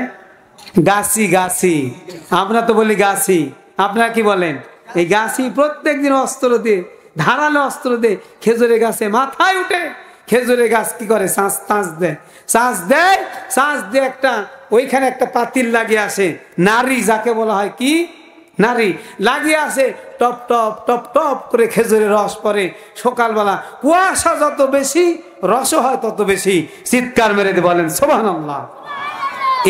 গাছি। আমরা তো বলি গাছি, আপনারা কি বলেন? এই গাছই প্রত্যেক দিন অস্ত্র দিয়ে, ধারালো অস্ত্র দিয়ে খেজুরের গাছে মাথায় উঠে খেজুরের গাছ কি করে, চাঁচ দেয়, চাঁচ দিয়ে একটা ওইখানে একটা পাতিল লাগিয়ে আসে, নারী যাকে বলা হয় কি নারী লাগিয়ে আসে, টপ টপ টপ টপ করে খেজুরের রস পরে। সকালবেলা কুয়াশা যত বেশি রস হয় তত বেশি, চিৎকার মেরে দিয়ে বলেন সুবহানাল্লাহ।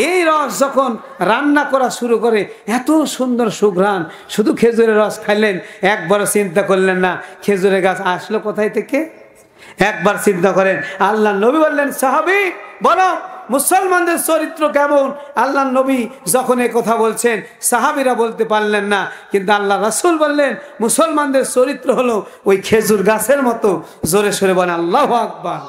এই রস যখন রান্না করা শুরু করে এত সুন্দর সুঘ্রাণ, শুধু খেজুরের রস খাইলেন, একবারও চিন্তা করলেন না খেজুরের গাছ আসলো কোথায় থেকে। একবার চিন্তা করেন, আল্লাহ নবী বললেন সাহাবী বলো মুসলমানদের চরিত্র কেমন। আল্লাহ নবী যখন এই কথা বলছেন সাহাবীরা বলতে পারলেন না, কিন্তু আল্লাহ রাসূল বললেন মুসলমানদের চরিত্র হলো ওই খেজুর গাছের মতো। জোরে সোরে বলেন আল্লাহু আকবার।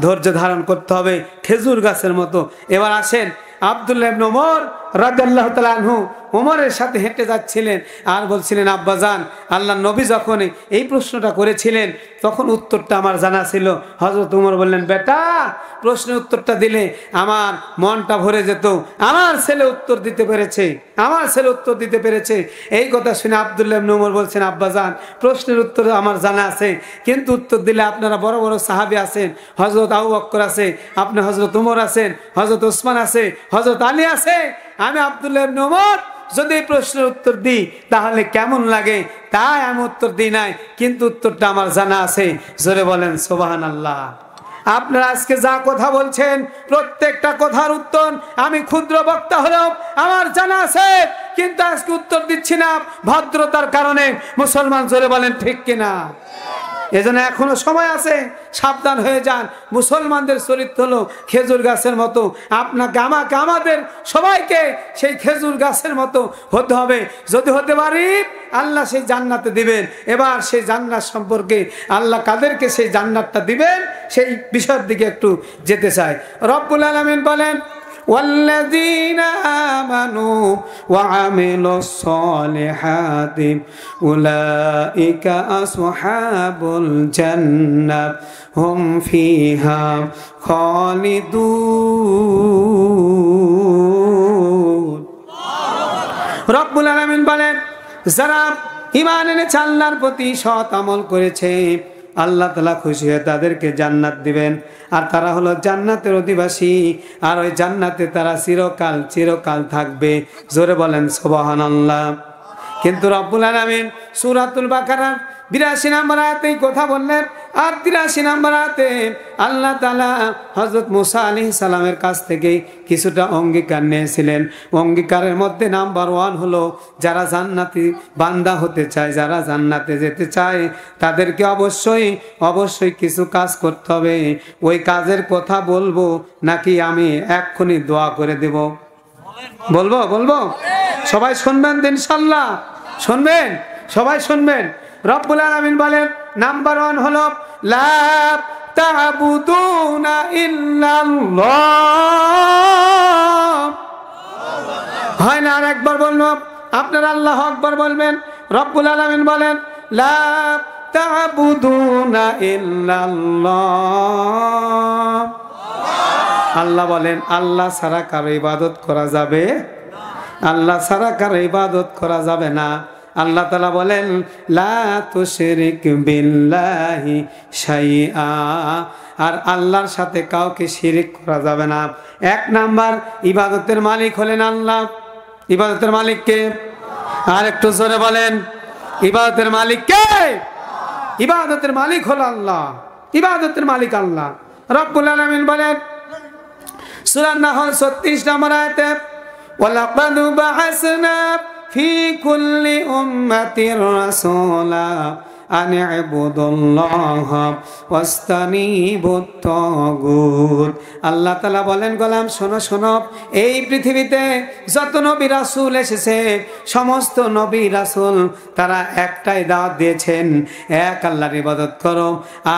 ধৈর্য ধারণ করতে হবে খেজুর গাছের মতো। এবার আসেন আব্দুল্লাহ ইবনে ওমর রাদিয়াল্লাহু তাআলা আনহু ওমরের সাথে হেঁটে যাচ্ছিলেন আর বলছিলেন আব্বাজান আল্লাহ নবী যখন এই প্রশ্নটা করেছিলেন তখন উত্তরটা আমার জানা ছিল। হযরত ওমর বললেন বেটা প্রশ্নের উত্তরটা দিলে আমার মনটা ভরে যেত, আমার ছেলে উত্তর দিতে পেরেছে, আমার ছেলে উত্তর দিতে পেরেছে। এই কথা শুনে আব্দুল্লাহ ইবনে ওমর বলছেন আব্বাজান প্রশ্নের উত্তর আমার জানা আছে, কিন্তু উত্তর দিলে আপনারা বড় বড় সাহাবী আছেন, হযরত আবু বকর আছে, আপনি হযরত ওমর আছেন, হযরত ওসমান আছে, হযরত আলী আছে, আমি আব্দুল্লাহ ইবনে ওমর যদি এই প্রশ্নের উত্তর দিই তাহলে কেমন লাগে, তাই আমি উত্তর দিই নাই, কিন্তু উত্তরটা আমার জানা আছে। জোরে বলেন সুবহানাল্লাহ। আপনারা আজকে যা কথা বলছেন প্রত্যেকটা কথার উত্তর আমি ক্ষুদ্র বক্তা হলেও আমার জানা আছে, কিন্তু আজকে উত্তর দিচ্ছি না ভদ্রতার কারণে। মুসলমান জোরে বলেন ঠিক কিনা? এজন্য এখনো সময় আছে, সাবধান হয়ে যান। মুসলমানদের চরিত্র হলো খেজুর গাছের মতো। আপনাকে আমাকে আমাদের সবাইকে সেই খেজুর গাছের মতো হতে হবে। যদি হতে পারি আল্লাহ সেই জান্নাতে দিবেন। এবার সেই জান্নাত সম্পর্কে আল্লাহ কাদেরকে সেই জান্নাতটা দিবেন সেই বিষয়ের দিকে একটু যেতে চাই। রব্বুল আলামিন বলেন والذين آمنوا وعملوا الصالحات أولئك أصحاب الجنة هم فيها خالدون। রব্বুল আলামিন বলেন যারা ঈমান এনেছে আল্লাহর প্রতি সৎ আমল করেছে আল্লাহ তাআলা খুশি হয়ে তাদেরকে জান্নাত দিবেন, আর তারা হলো জান্নাতের অধিবাসী, আর ওই জান্নাতে তারা চিরকাল থাকবে। জোরে বলেন সুবহানাল্লাহ। কিন্তু রব্বুল আলামিন সূরাতুল বাকারার 82 নম্বর আয়াতে কথা বললেন, আর 83 নম্বর আয়াতে আল্লাহ তাআলা হযরত মুসা আলাইহিস সালামের কাছ থেকে কিছুটা অঙ্গীকার নিয়েছিলেন। অঙ্গীকারের মধ্যে নাম্বার 1 হলো যারা জান্নাতি বান্দা হতে চায়, যারা জান্নাতে যেতে চায় তাদেরকে অবশ্যই কিছু কাজ করতে হবে। ওই কাজের কথা বলবো নাকি আমি এক্ষুনি দোয়া করে দেব? বলবো সবাই শুনবেন তো ইনশাআল্লাহ? শুনবেন, সবাই শুনবেন। রব্বুল আলামিন বলেন নাম্বার 1 হলো লা তা'বুদুনা ইল্লাল্লাহ। হয় না? আরেকবার বলবো, আপনারা আল্লাহু আকবার বলবেন। রব্বুল আলামিন বলেন লা তা'বুদুনা ইল্লাল্লাহ। আল্লাহ বলেন আল্লাহ ছাড়া কারো ইবাদত করা যাবে, আল্লাহ ছাড়া কারো ইবাদত করা যাবে না। আল্লাহ তাআলা বলেন লা তুশরিক বিল্লাহি শাইআ, আর আল্লাহর সাথে কাউকে শিরিক করা যাবে না। 1 নাম্বার ইবাদতের মালিক হলেন আল্লাহ। ইবাদতের মালিক কে? আর একটু জোরে বলেন ইবাদতের মালিক কে? ইবাদতের মালিক হলো আল্লাহ, ইবাদতের মালিক আল্লাহ। রব্বুল আলামিন বলেন সূরা নাহল 36 নম্বর আয়াতে ওয়ালাকাদ বা'আসনা ফি কুল্লি উম্মাতির রাসূলা আন ইবুদুল্লাহ ওয়াস্তানিবুত তাগুত। আল্লাহ তাআলা বলেন গোলাম শোনো, এই পৃথিবীতে যত নবী রাসূল এসেছে সমস্ত নবী রাসূল তারা একটাই দাওয়াত দিয়েছেন, এক আল্লাহর ইবাদত করো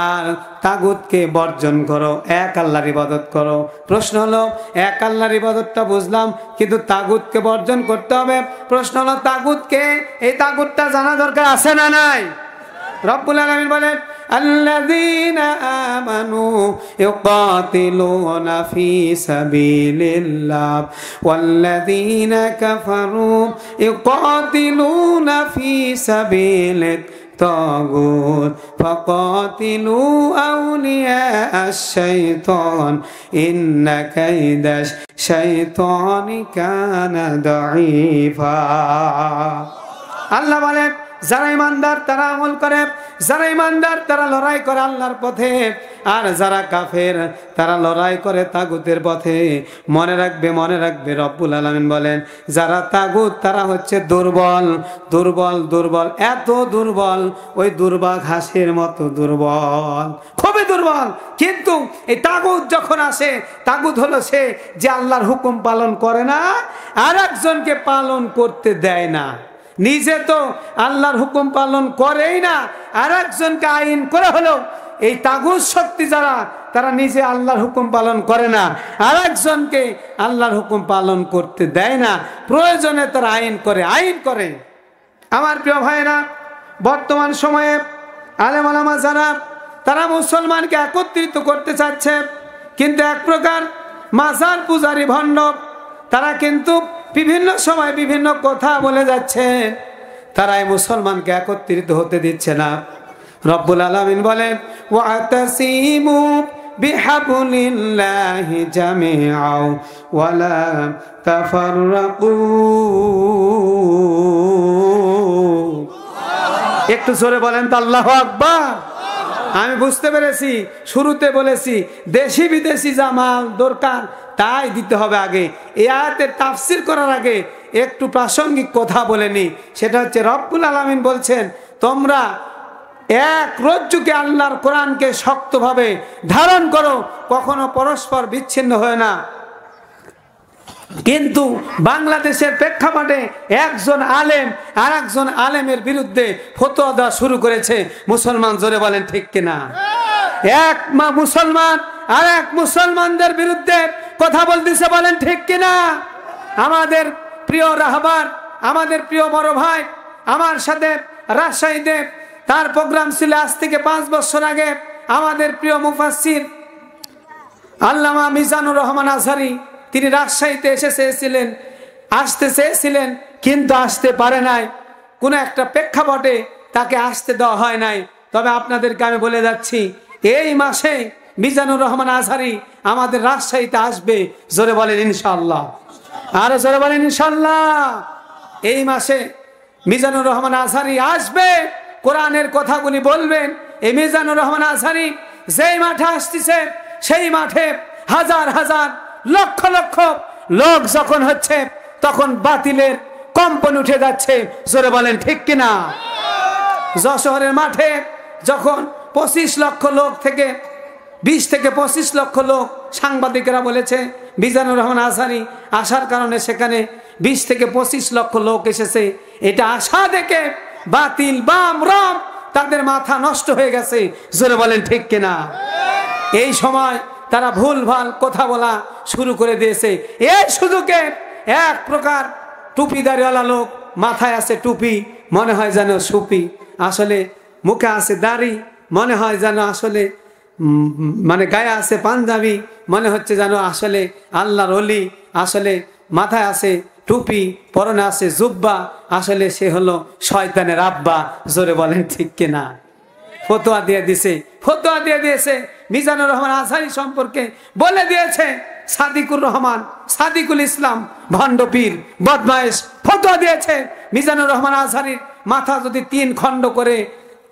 আর তাগুতকে বর্জন করো, এক আল্লাহর ইবাদত করো। প্রশ্ন হলো এক আল্লাহর ইবাদতটা বুঝলাম, কিন্তু তাগুতকে বর্জন করতে হবে। প্রশ্ন হলো তাগুতকে, এই তাগুতটা জানা দরকার আছে না নাই? রব্বুল আলামিন বলেন الذين آمنوا يقاتلون في سبيل الله والذين كفروا يقاتلون في سبيل الطاغوت فقاتلوا أولياء الشيطان إن كيد الشيطان كان ضعيفا আল্লাহ বলেন যারা ঈমানদার তারা আমল করে, যারা ঈমানদার তারা লড়াই করে আল্লাহর পথে, আর যারা কাফের তারা লড়াই করে তাগুতের পথে। মনে রাখবে রব্বুল আলামিন বলেন যারা তাগুত তারা হচ্ছে দুর্বল দুর্বল দুর্বল, এত দুর্বল ওই দুর্বা ঘাসের মতো দুর্বল, খুবই দুর্বল। কিন্তু এই তাগুত যখন আসে, তাগুত হলো সে যে আল্লাহর হুকুম পালন করে না, আর একজনকে পালন করতে দেয় না, নিজে তো আল্লাহর হুকুম পালন করেই না, আর একজনকে আইন করে হলো। এই তাগুত শক্তি যারা, তারা নিজে আল্লাহর হুকুম পালন করে না, আর একজনকে আল্লাহর হুকুম পালন করতে দেয় না, প্রয়োজনে তারা আইন করে। আমার প্রিয় ভাইরা, বর্তমান সময়ে আলেম ওলামা যারা, তারা মুসলমানকে একত্রিত করতে চাচ্ছে, কিন্তু এক প্রকার মাজার পূজারী ভণ্ড, তারা কিন্তু বিভিন্ন সময় বিভিন্ন কথা বলে যাচ্ছে, তারা এই মুসলমানকে একত্রিত হতে দিচ্ছে না। রব্বুল আলামিন বলেন ওয়াতাসিমু বিহাবলিল্লাহি জামিআও ওয়ালা তাফাররাকু। একটু জোরে বলেন তো আল্লাহু আকবার। আমি বুঝতে পেরেছি, শুরুতে বলেছি দেশি বিদেশি জামাল দরকার, তাই দিতে হবে আগে। এই আয়াতের তাফসির করার আগে একটু প্রাসঙ্গিক কথা বলে নি, সেটা হচ্ছে রব্বুল আলামিন বলছেন তোমরা এক রজ্জুকে আল্লাহর কোরআনকে শক্তভাবে ধারণ করো, কখনো পরস্পর বিচ্ছিন্ন হয় না। কিন্তু বাংলাদেশের প্রেক্ষাপটে একজন আলেম আর একজন আলেমের বিরুদ্ধে ফতোয়া দেওয়া শুরু করেছে মুসলমান, জোরে বলেন ঠিক কিনা? এক মুসলমান আর এক মুসলমানদের বিরুদ্ধে কথা বলতেছে, বলেন ঠিক কিনা? আমাদের প্রিয় রাহবার, আমাদের প্রিয় বড় ভাই আমার সাথে রাজশাহীতে তার প্রোগ্রাম ছিল আজ থেকে 5 বছর আগে। আমাদের প্রিয় মুফাসসির আল্লামা মিজানুর রহমান আজহারি, তিনি রাজশাহীতে আসতে চেয়েছিলেন কিন্তু আসতে পারে নাই, কোনো একটা প্রেক্ষাপটে তাকে আসতে দেওয়া হয় নাই। তবে আপনাদেরকে আমি বলে যাচ্ছি, এই মাসে মিজানুর রহমান আজহারি আমাদের রাজশাহীতে আসবে, জোরে বলেন ইনশাআল্লাহ, আরো জোরে বলেন ইনশাআল্লাহ। এই মাসে মিজানুর রহমান আজহারি আসবে, কোরআনের কথাগুলি বলবেন। এই মিজানুর রহমান আজহারি যেই মাঠে আসতেছে, সেই মাঠে হাজার হাজার লক্ষ লক্ষ লোক যখন হচ্ছে, তখন বাতিলের কম্পন উঠে যাচ্ছে, জোরে বলেন ঠিক কিনা? যশোরের মাঠে যখন 25 লক্ষ লোক থেকে 20 থেকে 25 লক্ষ লোক, সাংবাদিকেরা বলেছে মিজানুর রহমান আজহারি আসার কারণে সেখানে 20 থেকে 25 লক্ষ লোক এসেছে। এটা আশা দেখে বাতিল বাম রম তাদের মাথা নষ্ট হয়ে গেছে, জোরে বলেন ঠিক কিনা? এই সময় তারা ভুলভাল কথা বলা শুরু করে দিয়েছে। এই সুযোগে এক প্রকার টুপিদারিওয়ালা লোক, মাথায় আছে টুপি, মনে হয় যেন সুপি, আসলে মুখে আছে দাড়ি, মনে হয় যেন আসলে মানে গায়ে আছে পাঞ্জাবি, মনে হচ্ছে যেন আসলে আল্লাহর ওলি, আসলে মাথায় আছে টুপি, পরনে আছে জুব্বা, আসলে সে হলো শয়তানের আব্বা, জোরে বলেন ঠিক কিনা? ফতোয়া দিয়ে দিয়েছে মিজানুর রহমান আজহারি সম্পর্কে, বলে দিয়েছে সাদিকুল ইসলাম ভণ্ড পীর বদমায়েশ ফতোয়া দিয়েছে মিজানুর রহমান আজহারির মাথা যদি 3 খণ্ড করে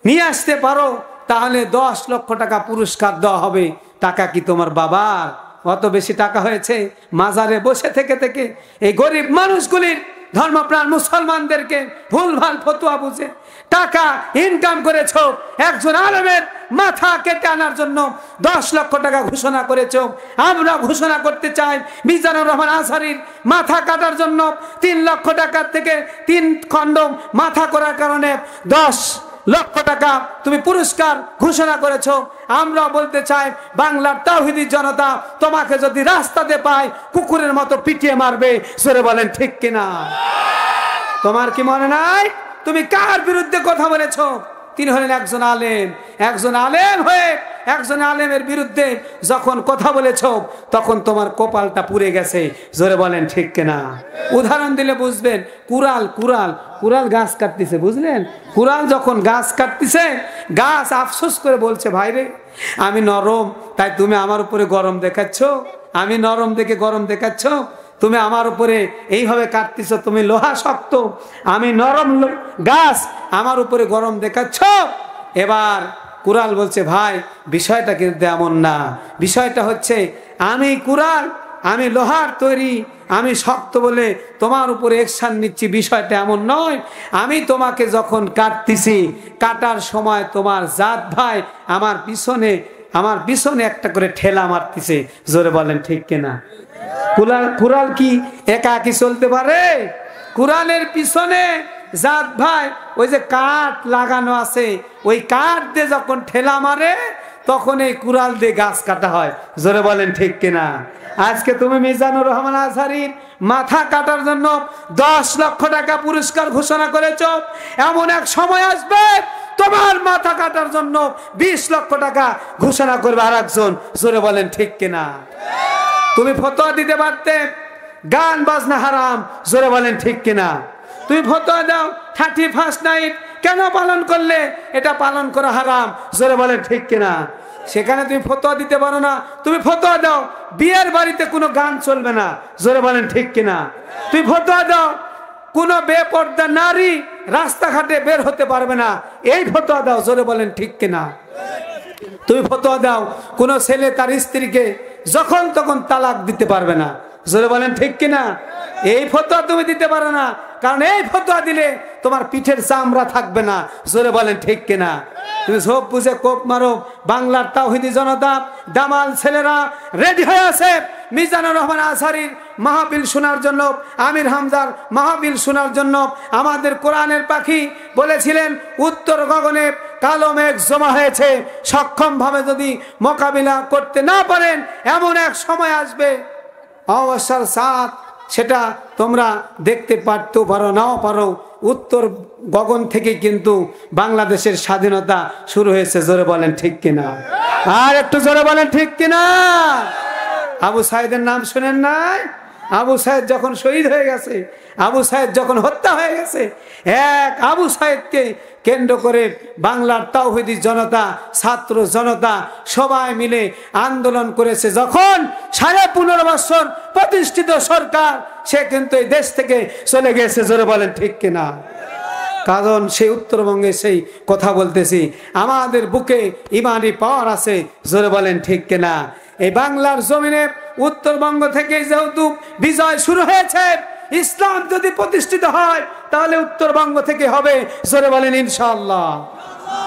নিয়ে আসতে পারো তাহলে 10 লক্ষ টাকা পুরস্কার দেওয়া হবে। টাকা কি তোমার বাবার? অত বেশি টাকা হয়েছে? মাজারে বসে থেকে এই গরিব মানুষগুলির, ধর্মপ্রাণ মুসলমানদেরকে ভুলভাল ফতোয়া বুঝে টাকা ইনকাম করেছ। একজন আলেমের মাথা কেটে আনার জন্য 10 লক্ষ টাকা ঘোষণা করেছ। আমরা ঘোষণা করতে চাই মিজানুর রহমান আজহারির মাথা কাটার জন্য 3 লক্ষ টাকার থেকে 3 খণ্ড মাথা করার কারণে 10 লক্ষ টাকা তুমি পুরস্কার ঘোষণা করেছো। আমরা বলতে চাই বাংলার তাওহীদি জনতা তোমাকে যদি রাস্তাতে পায় কুকুরের মতো পিটিয়ে মারবে, জোরে বলেন ঠিক কিনা? তোমার কি মনে নাই তুমি কার বিরুদ্ধে কথা বলেছো? তিনি হলেন একজন আলেম। একজন আলেম হয়ে একজন আলেমের বিরুদ্ধে যখন কথা বলেছ তখন তোমার কপালটা পুড়ে গেছে। জোরে বলেন ঠিক কিনা? উদাহরণ দিলে বুঝবেন। কুড়াল কুড়াল কুড়াল গাছ কাটতেছে, বুঝলেন? কুড়াল যখন গাছ কাটতেছে, গাছ আফসোস করে বলছে, ভাই রে আমি নরম, তাই তুমি আমার উপরে গরম দেখাচ্ছ, আমি নরম দেখে গরম দেখাচ্ছ, তুমি আমার উপরে এইভাবে কাটতেছ, তুমি লোহা শক্ত, আমি নরম গাছ, আমার উপরে গরম দেখাচ্ছ। এবার কুড়াল বলছে, ভাই বিষয়টা কিন্তু এমন না, বিষয়টা হচ্ছে আমি কুড়াল, আমি লোহার তৈরি, আমি শক্ত বলে তোমার উপরে অ্যাকশন নিচ্ছি, বিষয়টা এমন নয়। আমি তোমাকে যখন কাটতেছি, কাটার সময় তোমার জাত ভাই আমার পিছনে একটা করে ঠেলা মারতেছে। জোরে বলেন ঠিক কিনা? কুড়াল কি একা কি চলতে পারে? কুড়ালের পিছনে জাত ভাই ওই যে কাঠ লাগানো আছে, ওই কাঠ দিয়ে যখন ঠেলা মারে তখন এই কুড়াল দিয়ে গাছ কাটা হয়। জোরে বলেন ঠিক কিনা? আজকে তুমি মিজানুর রহমান আজহারীর মাথা কাটার জন্য 10 লক্ষ টাকা পুরস্কার ঘোষণা করেছ। এমন এক সময় আসবে তোমার মাথা কাটার জন্য 20 লক্ষ টাকা ঘোষণা করবে আরেকজন। জোরে বলেন ঠিক কিনা? তুমি ফতোয়া দিতে পারতে গান বাজনা হারাম। জোরে বলেন ঠিক কিনা? তুমি ফতোয়া দাও 31st নাইট কেন পালন করলে, এটা পালন করা হারাম। জোরে বলেন ঠিক কিনা? সেখানে তুমি ফতোয়া দিতে পারো না। তুমি ফতোয়া দাও বিয়ের বাড়িতে কোনো গান চলবে না। জোরে বলেন ঠিক কিনা? তুমি ফতোয়া দাও কোনো বেপর্দা নারী রাস্তাঘাটে বের হতে পারবে না, এই ফতোয়া দাও। জোরে বলেন ঠিক কিনা? তুমি ফতোয়া দাও কোনো ছেলে তার স্ত্রীকে যখন তখন তালাক দিতে পারবে না। জোরে বলেন ঠিক কিনা? এই ফতোয়া তুমি দিতে পারো না, কারণ এই ফতোয়া দিলে তোমার পিঠের চামড়া থাকবে না। জোরে বলেন ঠিক কিনা? তুমি সব বুঝে কোপ মারো। বাংলার তাওহীদি জনতা, দামাল ছেলেরা রেডি হয়ে আছে মিজানুর রহমান আজহারীর মাহফিল শোনার জন্য, আমির হামজার মাহফিল শোনার জন্য। আমাদের কোরআনের পাখি বলেছিলেন উত্তর গগনে কালো মেঘ জমা হয়েছে, সক্ষমভাবে যদি মোকাবিলা করতে না পারেন এমন এক সময় আসবে অবসর সাত, সেটা তোমরা দেখতে পারতেও পারো নাও পারো। উত্তর গগন থেকে কিন্তু বাংলাদেশের স্বাধীনতা শুরু হয়েছে। জোরে বলেন ঠিক কিনা? আর একটু জোরে বলেন ঠিক কিনা? আবু সাইদের নাম শুনেন নাই? আবু সাইদ যখন শহীদ হয়ে গেছে, আবু সাইদ যখন হত্যা হয়ে গেছে, এক আবু সাইদকে কেন্দ্র করে বাংলার তাওহীদি জনতা, ছাত্র জনতা সবাই মিলে আন্দোলন করেছে। যখন 15.5 বছর প্রতিষ্ঠিত সরকার, সে কিন্তু এই দেশ থেকে চলে গেছে। জোরে বলেন ঠিক কিনা? কারণ সেই উত্তরবঙ্গে সেই কথা বলতেছি, আমাদের বুকে ইমানি পাওয়ার আছে। জোরে বলেন ঠিক কিনা? এই বাংলার জমিনে উত্তরবঙ্গ থেকে যেহেতু বিজয় শুরু হয়েছে, ইসলাম যদি প্রতিষ্ঠিত হয় তাহলে উত্তরবঙ্গ থেকে হবে। জোরে বলেন ইনশাআল্লাহ।